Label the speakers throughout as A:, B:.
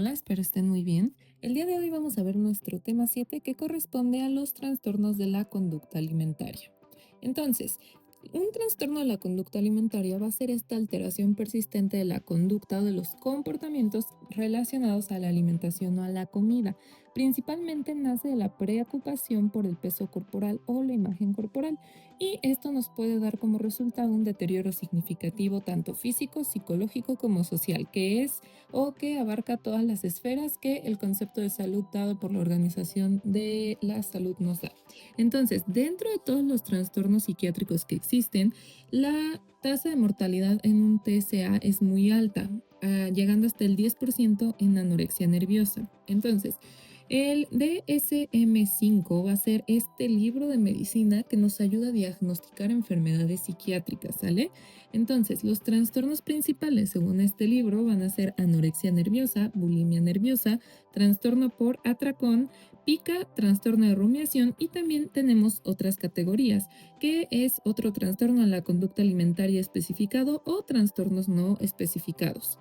A: Hola, espero estén muy bien. El día de hoy vamos a ver nuestro tema 7 que corresponde a los trastornos de la conducta alimentaria. Entonces, un trastorno de la conducta alimentaria va a ser esta alteración persistente de la conducta o de los comportamientos relacionados a la alimentación o a la comida. Principalmente nace de la preocupación por el peso corporal o la imagen corporal y esto nos puede dar como resultado un deterioro significativo tanto físico, psicológico como social, que es o que abarca todas las esferas que el concepto de salud dado por la Organización de la Salud nos da. Entonces, dentro de todos los trastornos psiquiátricos que existen, la tasa de mortalidad en un TCA es muy alta, llegando hasta el 10% en anorexia nerviosa. Entonces, el DSM-5 va a ser este libro de medicina que nos ayuda a diagnosticar enfermedades psiquiátricas, ¿sale? Entonces, los trastornos principales, según este libro, van a ser anorexia nerviosa, bulimia nerviosa, trastorno por atracón, pica, trastorno de rumiación y también tenemos otras categorías, que es otro trastorno de la conducta alimentaria especificado o trastornos no especificados.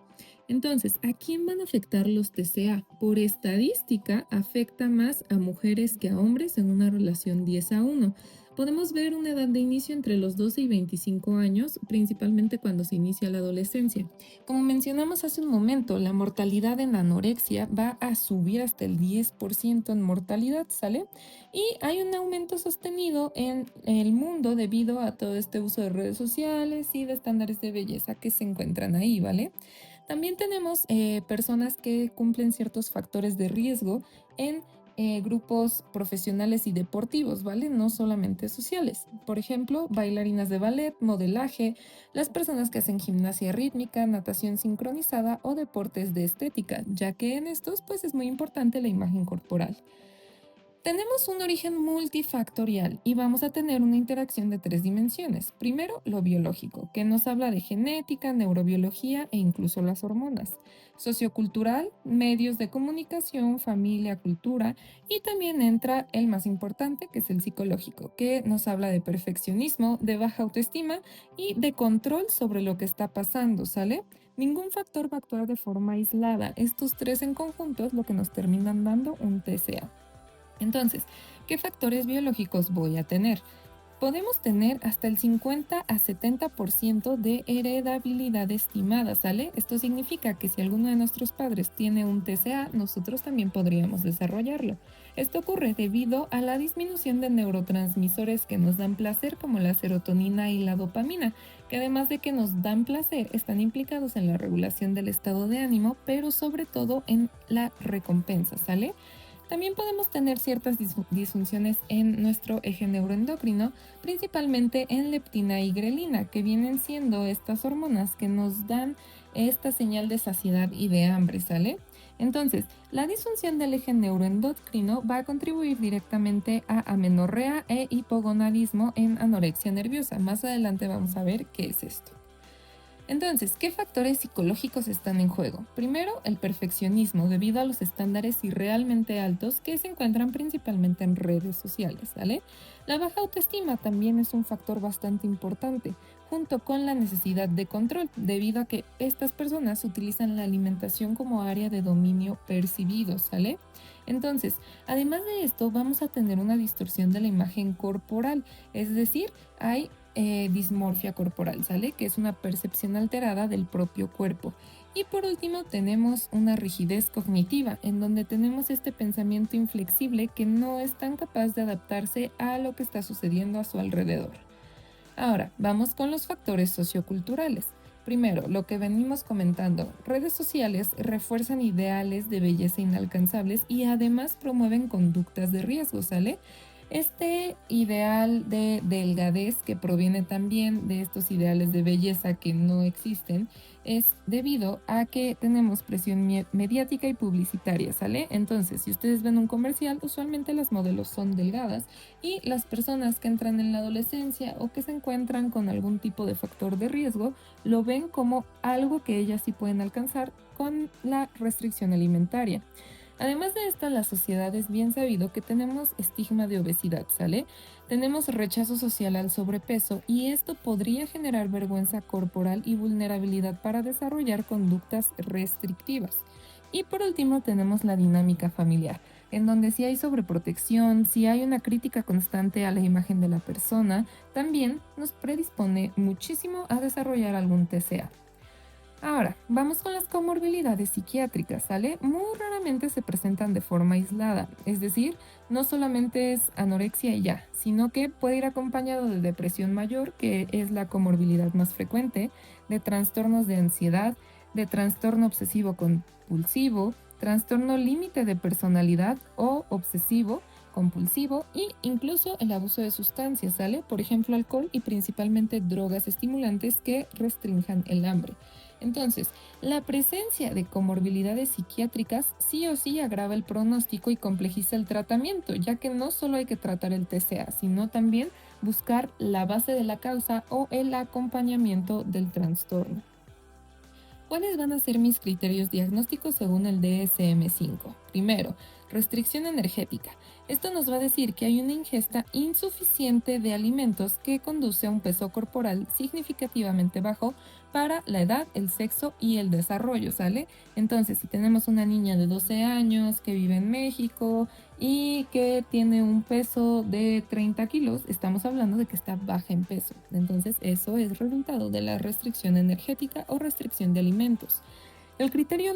A: Entonces, ¿a quién van a afectar los TCA? Por estadística, afecta más a mujeres que a hombres en una relación 10-1. Podemos ver una edad de inicio entre los 12 y 25 años, principalmente cuando se inicia la adolescencia. Como mencionamos hace un momento, la mortalidad en anorexia va a subir hasta el 10% en mortalidad, ¿sale? Y hay un aumento sostenido en el mundo debido a todo este uso de redes sociales y de estándares de belleza que se encuentran ahí, ¿vale? También tenemos personas que cumplen ciertos factores de riesgo en grupos profesionales y deportivos, ¿vale? No solamente sociales. Por ejemplo, bailarinas de ballet, modelaje, las personas que hacen gimnasia rítmica, natación sincronizada o deportes de estética, ya que en estos pues es muy importante la imagen corporal. Tenemos un origen multifactorial y vamos a tener una interacción de tres dimensiones. Primero, lo biológico, que nos habla de genética, neurobiología e incluso las hormonas. Sociocultural, medios de comunicación, familia, cultura y también entra el más importante, que es el psicológico, que nos habla de perfeccionismo, de baja autoestima y de control sobre lo que está pasando, ¿sale? Ningún factor va a actuar de forma aislada. Estos tres en conjunto es lo que nos terminan dando un TCA. Entonces, ¿qué factores biológicos voy a tener? Podemos tener hasta el 50 a 70% de heredabilidad estimada, ¿sale? Esto significa que si alguno de nuestros padres tiene un TCA, nosotros también podríamos desarrollarlo. Esto ocurre debido a la disminución de neurotransmisores que nos dan placer, como la serotonina y la dopamina, que además de que nos dan placer, están implicados en la regulación del estado de ánimo, pero sobre todo en la recompensa, ¿sale? También podemos tener ciertas disfunciones en nuestro eje neuroendocrino, principalmente en leptina y grelina, que vienen siendo estas hormonas que nos dan esta señal de saciedad y de hambre, ¿sale? Entonces, la disfunción del eje neuroendocrino va a contribuir directamente a amenorrea e hipogonadismo en anorexia nerviosa. Más adelante vamos a ver qué es esto. Entonces, ¿qué factores psicológicos están en juego? Primero, el perfeccionismo, debido a los estándares irrealmente altos que se encuentran principalmente en redes sociales, ¿vale? La baja autoestima también es un factor bastante importante, junto con la necesidad de control, debido a que estas personas utilizan la alimentación como área de dominio percibido, ¿sale? Entonces, además de esto, vamos a tener una distorsión de la imagen corporal, es decir, hay dismorfia corporal, ¿sale? Que es una percepción alterada del propio cuerpo. Y por último tenemos una rigidez cognitiva, en donde tenemos este pensamiento inflexible que no es tan capaz de adaptarse a lo que está sucediendo a su alrededor. Ahora, vamos con los factores socioculturales. Primero, lo que venimos comentando, redes sociales refuerzan ideales de belleza inalcanzables y además promueven conductas de riesgo, ¿sale? Este ideal de delgadez que proviene también de estos ideales de belleza que no existen es debido a que tenemos presión mediática y publicitaria, ¿sale? Entonces, si ustedes ven un comercial, usualmente las modelos son delgadas y las personas que entran en la adolescencia o que se encuentran con algún tipo de factor de riesgo lo ven como algo que ellas sí pueden alcanzar con la restricción alimentaria. Además de esto, en la sociedad es bien sabido que tenemos estigma de obesidad, ¿sale? Tenemos rechazo social al sobrepeso y esto podría generar vergüenza corporal y vulnerabilidad para desarrollar conductas restrictivas. Y por último tenemos la dinámica familiar, en donde si hay sobreprotección, si hay una crítica constante a la imagen de la persona, también nos predispone muchísimo a desarrollar algún TCA. Ahora, vamos con las comorbilidades psiquiátricas, ¿sale? Muy raramente se presentan de forma aislada, es decir, no solamente es anorexia y ya, sino que puede ir acompañado de depresión mayor, que es la comorbilidad más frecuente, de trastornos de ansiedad, de trastorno obsesivo compulsivo, trastorno límite de personalidad o obsesivo compulsivo y incluso el abuso de sustancias, ¿sale? Por ejemplo, alcohol y principalmente drogas estimulantes que restrinjan el hambre. Entonces, la presencia de comorbilidades psiquiátricas sí o sí agrava el pronóstico y complejiza el tratamiento, ya que no solo hay que tratar el TCA, sino también buscar la base de la causa o el acompañamiento del trastorno. ¿Cuáles van a ser mis criterios diagnósticos según el DSM-5? Primero, restricción energética. Esto nos va a decir que hay una ingesta insuficiente de alimentos que conduce a un peso corporal significativamente bajo para la edad, el sexo y el desarrollo, ¿sale? Entonces, si tenemos una niña de 12 años que vive en México y que tiene un peso de 30 kilos, estamos hablando de que está baja en peso. Entonces, eso es resultado de la restricción energética o restricción de alimentos. El criterio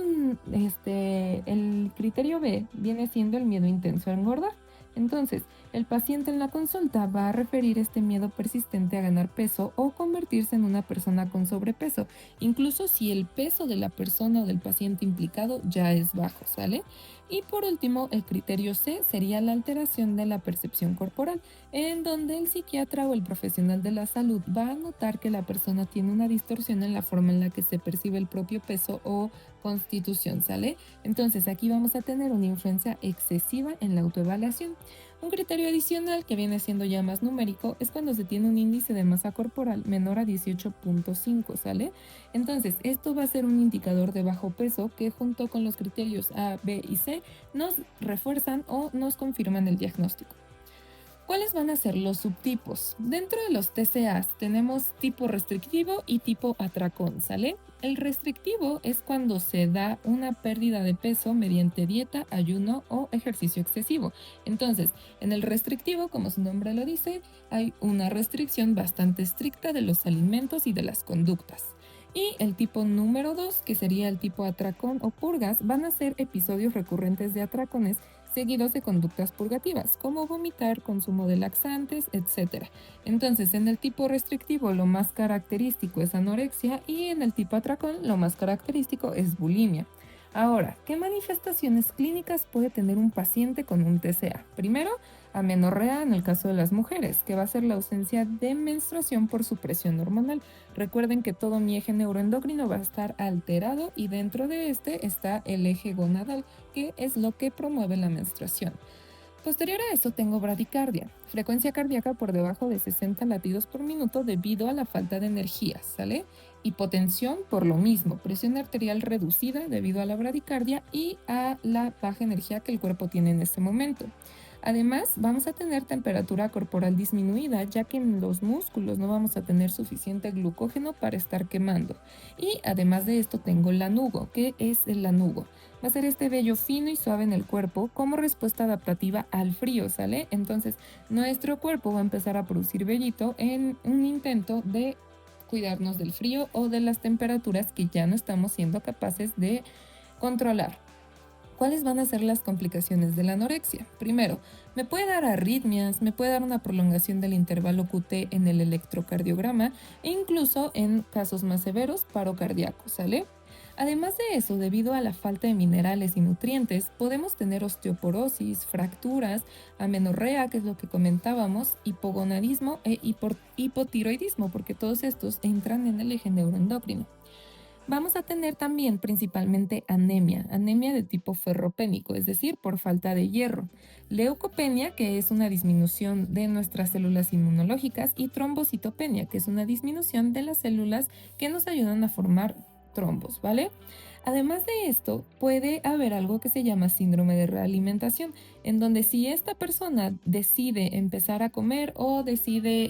A: B viene siendo el miedo intenso a engordar. Entonces, el paciente en la consulta va a referir este miedo persistente a ganar peso o convertirse en una persona con sobrepeso, incluso si el peso de la persona o del paciente implicado ya es bajo, ¿sale? Y por último, el criterio C sería la alteración de la percepción corporal, en donde el psiquiatra o el profesional de la salud va a notar que la persona tiene una distorsión en la forma en la que se percibe el propio peso o constitución, ¿sale? Entonces aquí vamos a tener una influencia excesiva en la autoevaluación. Un criterio adicional que viene siendo ya más numérico es cuando se tiene un índice de masa corporal menor a 18.5, ¿sale? Entonces, esto va a ser un indicador de bajo peso que junto con los criterios A, B y C nos refuerzan o nos confirman el diagnóstico. ¿Cuáles van a ser los subtipos? Dentro de los TCAs tenemos tipo restrictivo y tipo atracón, ¿sale? El restrictivo es cuando se da una pérdida de peso mediante dieta, ayuno o ejercicio excesivo. Entonces, en el restrictivo, como su nombre lo dice, hay una restricción bastante estricta de los alimentos y de las conductas. Y el tipo número 2, que sería el tipo atracón o purgas, van a ser episodios recurrentes de atracones seguidos de conductas purgativas, como vomitar, consumo de laxantes, etc. Entonces, en el tipo restrictivo lo más característico es anorexia y en el tipo atracón lo más característico es bulimia. Ahora, ¿qué manifestaciones clínicas puede tener un paciente con un TCA? Primero, amenorrea en el caso de las mujeres, que va a ser la ausencia de menstruación por supresión hormonal. Recuerden que todo mi eje neuroendocrino va a estar alterado y dentro de este está el eje gonadal, que es lo que promueve la menstruación. Posterior a eso tengo bradicardia, frecuencia cardíaca por debajo de 60 latidos por minuto debido a la falta de energía, ¿sale? Hipotensión por lo mismo, presión arterial reducida debido a la bradicardia y a la baja energía que el cuerpo tiene en este momento. Además, vamos a tener temperatura corporal disminuida, ya que en los músculos no vamos a tener suficiente glucógeno para estar quemando. Y además de esto tengo lanugo. ¿Qué es el lanugo? Va a ser este vello fino y suave en el cuerpo como respuesta adaptativa al frío, ¿sale? Entonces, nuestro cuerpo va a empezar a producir vellito en un intento de cuidarnos del frío o de las temperaturas que ya no estamos siendo capaces de controlar. ¿Cuáles van a ser las complicaciones de la anorexia? Primero, me puede dar arritmias, me puede dar una prolongación del intervalo QT en el electrocardiograma e incluso en casos más severos, paro cardíaco, ¿sale? Además de eso, debido a la falta de minerales y nutrientes, podemos tener osteoporosis, fracturas, amenorrea, que es lo que comentábamos, hipogonadismo e hipotiroidismo, porque todos estos entran en el eje neuroendocrino. Vamos a tener también principalmente anemia, anemia de tipo ferropénico, es decir, por falta de hierro, leucopenia, que es una disminución de nuestras células inmunológicas, y trombocitopenia, que es una disminución de las células que nos ayudan a formar trombos, ¿vale? Además de esto, puede haber algo que se llama síndrome de realimentación, en donde si esta persona decide empezar a comer o decide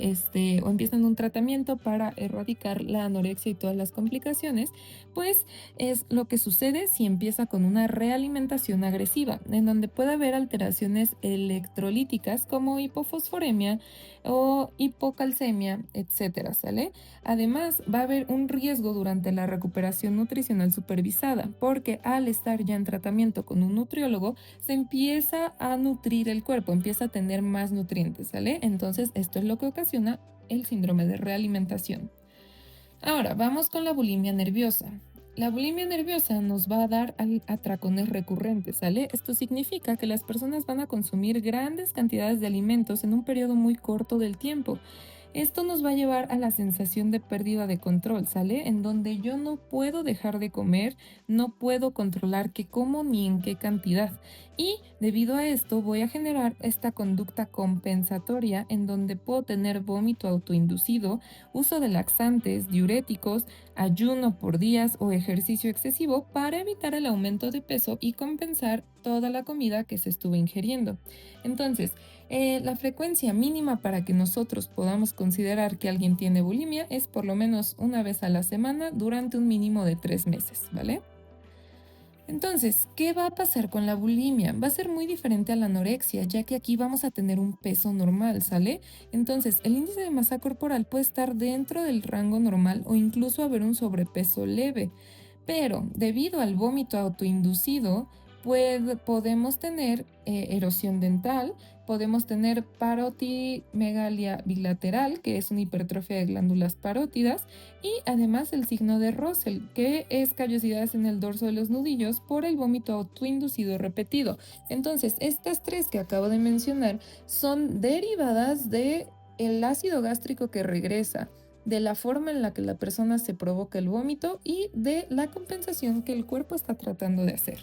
A: o empieza en un tratamiento para erradicar la anorexia y todas las complicaciones, pues es lo que sucede si empieza con una realimentación agresiva, en donde puede haber alteraciones electrolíticas como hipofosforemia o hipocalcemia, etcétera, ¿sale? Además, va a haber un riesgo durante la recuperación nutricional supervisada, porque al estar ya en tratamiento con un nutriólogo, se empieza a nutrir el cuerpo, empieza a tener más nutrientes, ¿sale? Entonces, esto es lo que ocasiona el síndrome de realimentación. Ahora, vamos con la bulimia nerviosa. La bulimia nerviosa nos va a dar atracones recurrentes, ¿sale? Esto significa que las personas van a consumir grandes cantidades de alimentos en un periodo muy corto del tiempo. Esto nos va a llevar a la sensación de pérdida de control, ¿sale? En donde yo no puedo dejar de comer, no puedo controlar qué como ni en qué cantidad. Y debido a esto voy a generar esta conducta compensatoria en donde puedo tener vómito autoinducido, uso de laxantes, diuréticos, ayuno por días o ejercicio excesivo para evitar el aumento de peso y compensar toda la comida que se estuvo ingiriendo. Entonces, la frecuencia mínima para que nosotros podamos considerar que alguien tiene bulimia es por lo menos una vez a la semana durante un mínimo de 3 meses, ¿vale? Entonces, ¿qué va a pasar con la bulimia? Va a ser muy diferente a la anorexia, ya que aquí vamos a tener un peso normal, ¿sale? Entonces, el índice de masa corporal puede estar dentro del rango normal o incluso haber un sobrepeso leve. Pero debido al vómito autoinducido, podemos tener erosión dental, podemos tener parotimegalia bilateral, que es una hipertrofia de glándulas parótidas, y además el signo de Russell, que es callosidades en el dorso de los nudillos por el vómito autoinducido repetido. Entonces, estas tres que acabo de mencionar son derivadas de el ácido gástrico que regresa, de la forma en la que la persona se provoca el vómito y de la compensación que el cuerpo está tratando de hacer.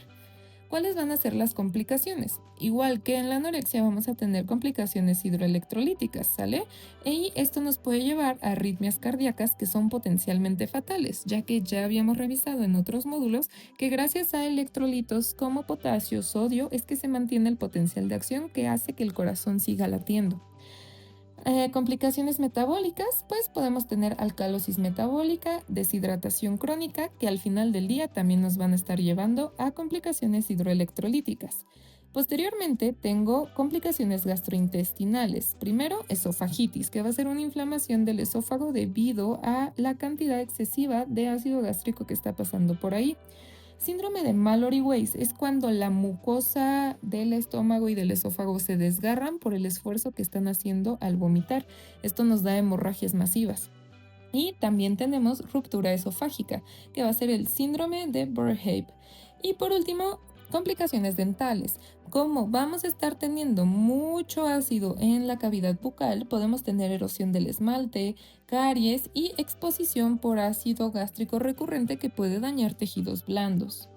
A: ¿Cuáles van a ser las complicaciones? Igual que en la anorexia vamos a tener complicaciones hidroelectrolíticas, ¿sale? Y esto nos puede llevar a arritmias cardíacas que son potencialmente fatales, ya que ya habíamos revisado en otros módulos que gracias a electrolitos como potasio, sodio, es que se mantiene el potencial de acción que hace que el corazón siga latiendo. Complicaciones metabólicas, pues podemos tener alcalosis metabólica, deshidratación crónica, que al final del día también nos van a estar llevando a complicaciones hidroelectrolíticas. Posteriormente tengo complicaciones gastrointestinales. Primero, esofagitis, que va a ser una inflamación del esófago debido a la cantidad excesiva de ácido gástrico que está pasando por ahí. Síndrome de Mallory-Weiss es cuando la mucosa del estómago y del esófago se desgarran por el esfuerzo que están haciendo al vomitar. Esto nos da hemorragias masivas. Y también tenemos ruptura esofágica, que va a ser el síndrome de Boerhaave. Y por último, complicaciones dentales. Como vamos a estar teniendo mucho ácido en la cavidad bucal, podemos tener erosión del esmalte, caries y exposición por ácido gástrico recurrente que puede dañar tejidos blandos.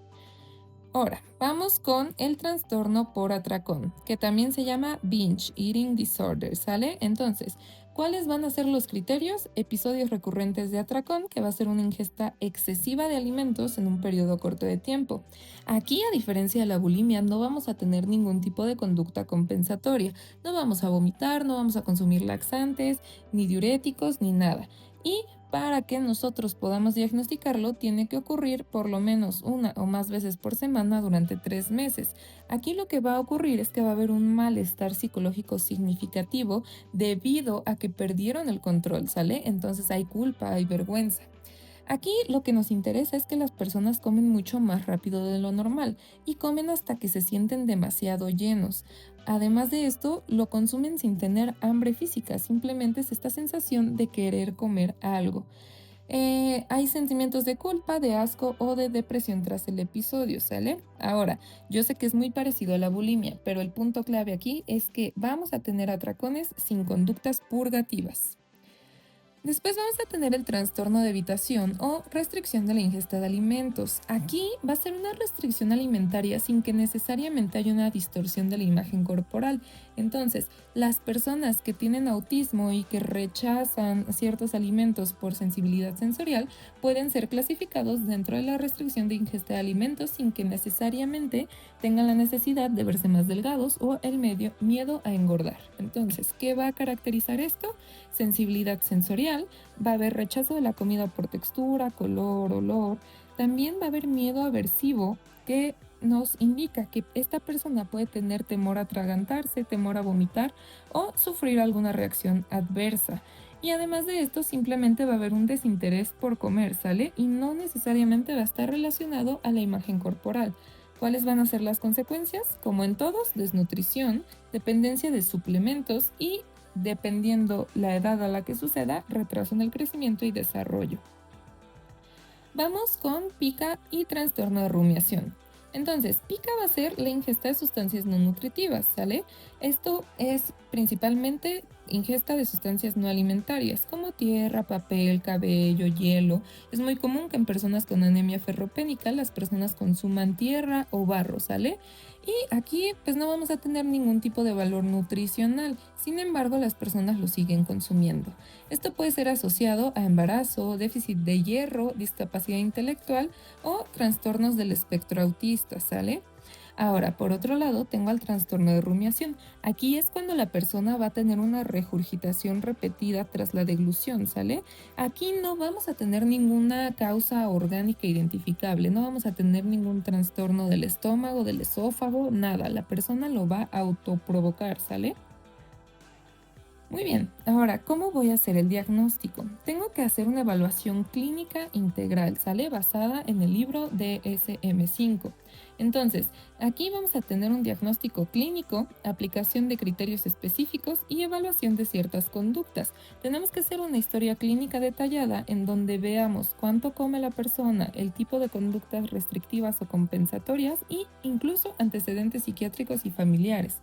A: Ahora, vamos con el trastorno por atracón, que también se llama binge eating disorder, ¿sale? Entonces, ¿cuáles van a ser los criterios? Episodios recurrentes de atracón, que va a ser una ingesta excesiva de alimentos en un periodo corto de tiempo. Aquí, a diferencia de la bulimia, no vamos a tener ningún tipo de conducta compensatoria. No vamos a vomitar, no vamos a consumir laxantes, ni diuréticos, ni nada. Y para que nosotros podamos diagnosticarlo, tiene que ocurrir por lo menos una o más veces por semana durante 3 meses. Aquí lo que va a ocurrir es que va a haber un malestar psicológico significativo debido a que perdieron el control, ¿sale? Entonces hay culpa, hay vergüenza. Aquí lo que nos interesa es que las personas comen mucho más rápido de lo normal y comen hasta que se sienten demasiado llenos. Además de esto, lo consumen sin tener hambre física, simplemente es esta sensación de querer comer algo. Hay sentimientos de culpa, de asco o de depresión tras el episodio, ¿sale? Ahora, yo sé que es muy parecido a la bulimia, pero el punto clave aquí es que vamos a tener atracones sin conductas purgativas. Después vamos a tener el trastorno de evitación o restricción de la ingesta de alimentos. Aquí va a ser una restricción alimentaria sin que necesariamente haya una distorsión de la imagen corporal. Entonces, las personas que tienen autismo y que rechazan ciertos alimentos por sensibilidad sensorial pueden ser clasificados dentro de la restricción de ingesta de alimentos sin que necesariamente tengan la necesidad de verse más delgados o el miedo a engordar. Entonces, ¿qué va a caracterizar esto? Sensibilidad sensorial, va a haber rechazo de la comida por textura, color, olor. También va a haber miedo aversivo que nos indica que esta persona puede tener temor a atragantarse, temor a vomitar o sufrir alguna reacción adversa. Y además de esto, simplemente va a haber un desinterés por comer, ¿sale? Y no necesariamente va a estar relacionado a la imagen corporal. ¿Cuáles van a ser las consecuencias? Como en todos, desnutrición, dependencia de suplementos y, dependiendo la edad a la que suceda, retraso en el crecimiento y desarrollo. Vamos con pica y trastorno de rumiación. Entonces, pica va a ser la ingesta de sustancias no nutritivas, ¿sale? Esto es principalmente ingesta de sustancias no alimentarias, como tierra, papel, cabello, hielo. Es muy común que en personas con anemia ferropénica las personas consuman tierra o barro, ¿sale? Y aquí pues no vamos a tener ningún tipo de valor nutricional, sin embargo las personas lo siguen consumiendo. Esto puede ser asociado a embarazo, déficit de hierro, discapacidad intelectual o trastornos del espectro autista, ¿sale? Ahora, por otro lado, tengo el trastorno de rumiación. Aquí es cuando la persona va a tener una regurgitación repetida tras la deglución, ¿sale? Aquí no vamos a tener ninguna causa orgánica identificable, no vamos a tener ningún trastorno del estómago, del esófago, nada. La persona lo va a autoprovocar, ¿sale? Muy bien, ahora, ¿cómo voy a hacer el diagnóstico? Tengo que hacer una evaluación clínica integral, ¿sale? Basada en el libro DSM-5. Entonces, aquí vamos a tener un diagnóstico clínico, aplicación de criterios específicos y evaluación de ciertas conductas. Tenemos que hacer una historia clínica detallada en donde veamos cuánto come la persona, el tipo de conductas restrictivas o compensatorias e incluso antecedentes psiquiátricos y familiares.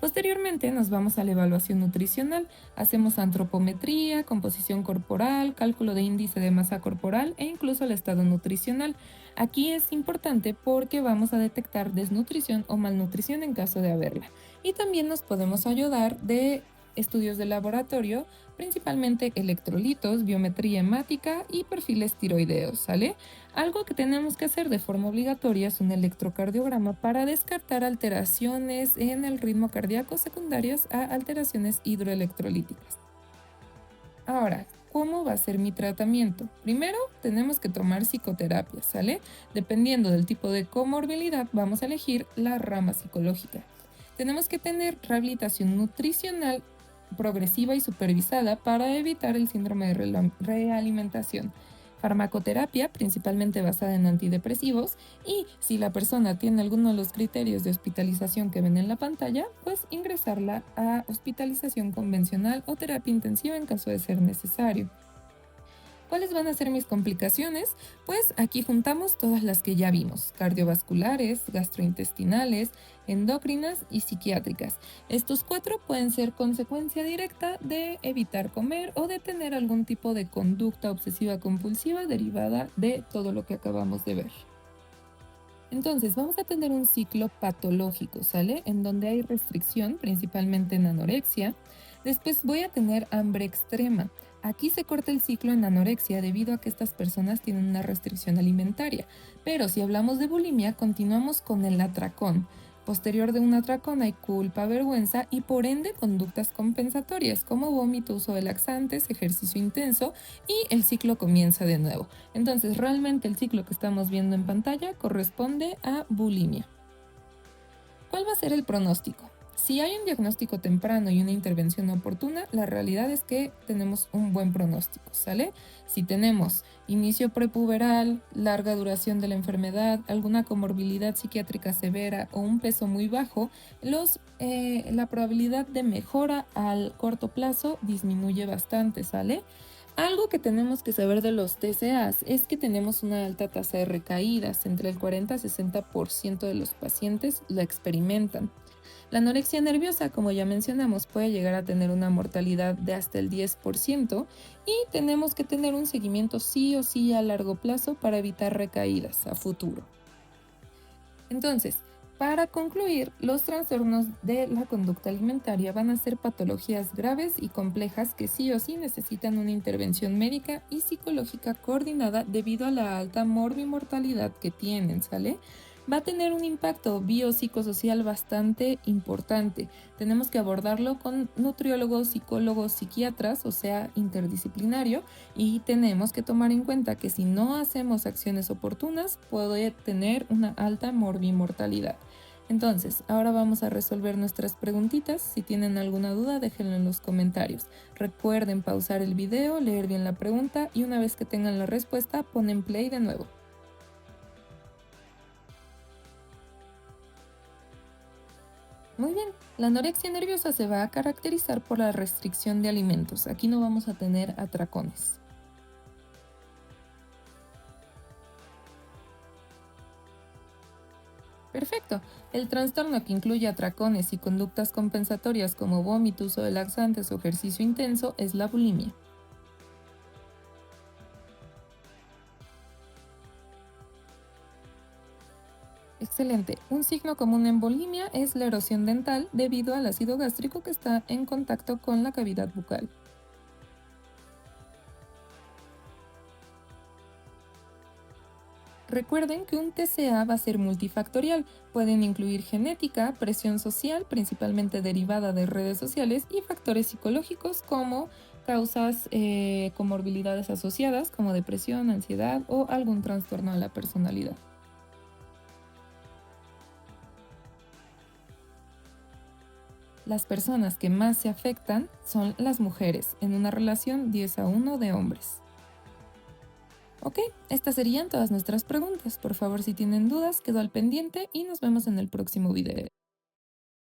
A: Posteriormente nos vamos a la evaluación nutricional, hacemos antropometría, composición corporal, cálculo de índice de masa corporal e incluso el estado nutricional. Aquí es importante porque vamos a detectar desnutrición o malnutrición en caso de haberla. Y también nos podemos ayudar de estudios de laboratorio, principalmente electrolitos, biometría hemática y perfiles tiroideos, ¿sale? Algo que tenemos que hacer de forma obligatoria es un electrocardiograma para descartar alteraciones en el ritmo cardíaco secundarias a alteraciones hidroelectrolíticas. Ahora, ¿cómo va a ser mi tratamiento? Primero, tenemos que tomar psicoterapia, ¿sale? Dependiendo del tipo de comorbilidad, vamos a elegir la rama psicológica. Tenemos que tener rehabilitación nutricional progresiva y supervisada para evitar el síndrome de realimentación. Farmacoterapia, principalmente basada en antidepresivos, y si la persona tiene alguno de los criterios de hospitalización que ven en la pantalla, pues ingresarla a hospitalización convencional o terapia intensiva en caso de ser necesario. ¿Cuáles van a ser mis complicaciones? Pues aquí juntamos todas las que ya vimos: cardiovasculares, gastrointestinales, endocrinas y psiquiátricas. Estos cuatro pueden ser consecuencia directa de evitar comer o de tener algún tipo de conducta obsesiva compulsiva derivada de todo lo que acabamos de ver. Entonces, vamos a tener un ciclo patológico, ¿sale? En donde hay restricción, principalmente en anorexia. Después voy a tener hambre extrema. Aquí se corta el ciclo en anorexia debido a que estas personas tienen una restricción alimentaria. Pero si hablamos de bulimia, continuamos con el atracón. Posterior de un atracón hay culpa, vergüenza y por ende conductas compensatorias como vómito, uso de laxantes, ejercicio intenso y el ciclo comienza de nuevo. Entonces, realmente el ciclo que estamos viendo en pantalla corresponde a bulimia. ¿Cuál va a ser el pronóstico? Si hay un diagnóstico temprano y una intervención oportuna, la realidad es que tenemos un buen pronóstico, ¿sale? Si tenemos inicio prepuberal, larga duración de la enfermedad, alguna comorbilidad psiquiátrica severa o un peso muy bajo, la probabilidad de mejora al corto plazo disminuye bastante, ¿sale? Algo que tenemos que saber de los TCAs es que tenemos una alta tasa de recaídas, entre el 40 a 60% de los pacientes la experimentan. La anorexia nerviosa, como ya mencionamos, puede llegar a tener una mortalidad de hasta el 10% y tenemos que tener un seguimiento sí o sí a largo plazo para evitar recaídas a futuro. Entonces, para concluir, los trastornos de la conducta alimentaria van a ser patologías graves y complejas que sí o sí necesitan una intervención médica y psicológica coordinada debido a la alta morbimortalidad que tienen, ¿sale? Va a tener un impacto biopsicosocial bastante importante. Tenemos que abordarlo con nutriólogos, psicólogos, psiquiatras, o sea, interdisciplinario, y tenemos que tomar en cuenta que si no hacemos acciones oportunas, puede tener una alta morbimortalidad. Entonces, ahora vamos a resolver nuestras preguntitas. Si tienen alguna duda, déjenlo en los comentarios. Recuerden pausar el video, leer bien la pregunta y una vez que tengan la respuesta, ponen play de nuevo. Muy bien, la anorexia nerviosa se va a caracterizar por la restricción de alimentos. Aquí no vamos a tener atracones. Perfecto. El trastorno que incluye atracones y conductas compensatorias como vómito, uso de laxantes o ejercicio intenso es la bulimia. Excelente. Un signo común en bulimia es la erosión dental debido al ácido gástrico que está en contacto con la cavidad bucal. Recuerden que un TCA va a ser multifactorial. Pueden incluir genética, presión social, principalmente derivada de redes sociales, y factores psicológicos como causas, comorbilidades asociadas como depresión, ansiedad o algún trastorno de la personalidad. Las personas que más se afectan son las mujeres, en una relación 10 a 1 de hombres. Ok, estas serían todas nuestras preguntas. Por favor, si tienen dudas, quedo al pendiente y nos vemos en el próximo video.